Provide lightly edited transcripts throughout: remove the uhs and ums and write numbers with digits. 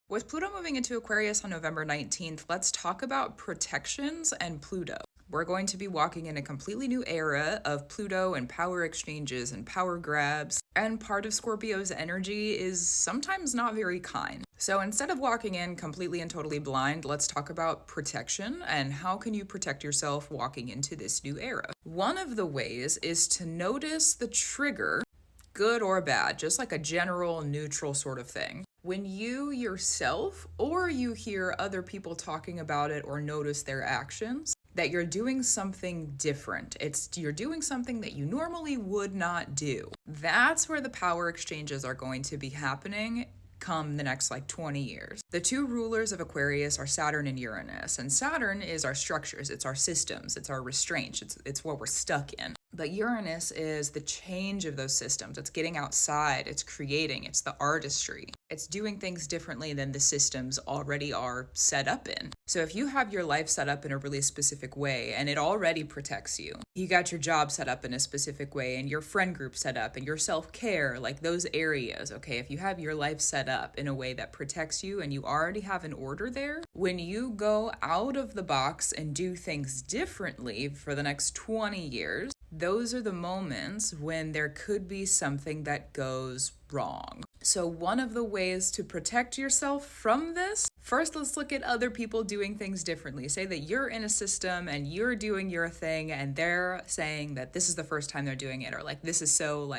With Pluto moving into Aquarius on November 19th, let's talk about protections and Pluto. We're going to be walking in a completely new era of Pluto and power exchanges and power grabs, and part of Scorpio's energy is sometimes not very kind. So instead of walking in completely and totally blind, let's talk about protection and how can you protect yourself walking into this new era. One of the ways is to notice the trigger, good or bad, just like a general neutral sort of thing. When you yourself or you hear other people talking about it or notice their actions, that you're doing something different. You're doing something that you normally would not do. That's where the power exchanges are going to be happening come the next 20 years. The two rulers of Aquarius are Saturn and Uranus, and Saturn is our structures, it's our systems, it's our restraints, it's what we're stuck in. But Uranus is the change of those systems. It's getting outside, it's creating, it's the artistry. It's doing things differently than the systems already are set up in. So if you have your life set up in a really specific way and it already protects you, you got your job set up in a specific way and your friend group set up and your self-care, like those areas, okay? If you have your life set up in a way that protects you and you already have an order there, when you go out of the box and do things differently for the next 20 years, those are the moments when there could be something that goes wrong. So one of the ways to protect yourself from this, first let's look at other people doing things differently. Say that you're in a system and you're doing your thing and they're saying that this is the first time they're doing it, or this is so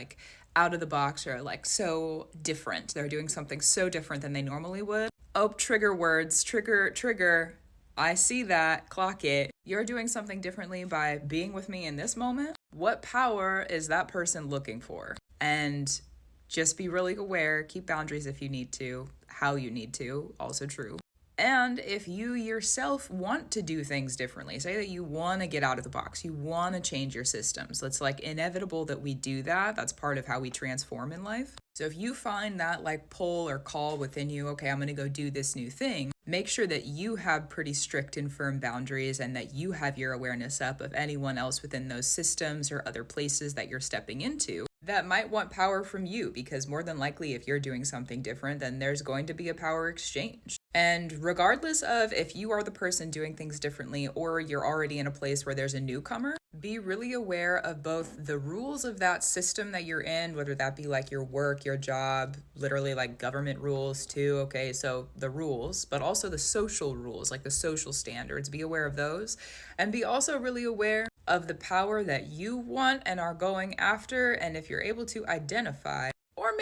out of the box, or so different. They're doing something so different than they normally would. Oh, trigger words, trigger. I see that, clock it. You're doing something differently by being with me in this moment. What power is that person looking for? And just be really aware, keep boundaries if you need to, how you need to, also true. And if you yourself want to do things differently, say that you want to get out of the box, you want to change your systems. It's inevitable that we do that. That's part of how we transform in life. So if you find that pull or call within you, okay, I'm going to go do this new thing, make sure that you have pretty strict and firm boundaries and that you have your awareness up of anyone else within those systems or other places that you're stepping into that might want power from you, because more than likely if you're doing something different, then there's going to be a power exchange. And regardless of if you are the person doing things differently or you're already in a place where there's a newcomer, be really aware of both the rules of that system that you're in, whether that be your work, your job, literally government rules too, okay, so the rules, but also the social rules, the social standards. Be aware of those, and be also really aware of the power that you want and are going after, and if you're able to identify, or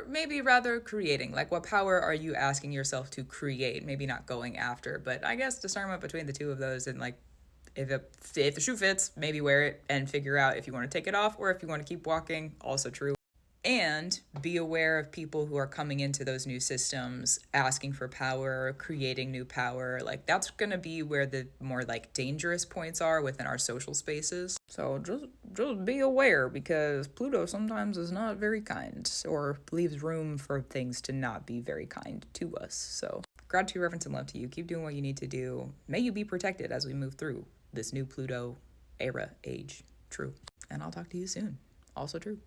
maybe rather creating, what power are you asking yourself to create? Maybe not going after, but I guess discernment between the two of those, and if the shoe fits, maybe wear it and figure out if you want to take it off or if you want to keep walking, also true. And be aware of people who are coming into those new systems, asking for power, creating new power. That's going to be where the more dangerous points are within our social spaces. So just be aware, because Pluto sometimes is not very kind or leaves room for things to not be very kind to us. So gratitude, reverence, and love to you. Keep doing what you need to do. May you be protected as we move through this new Pluto era age. True. And I'll talk to you soon. Also true.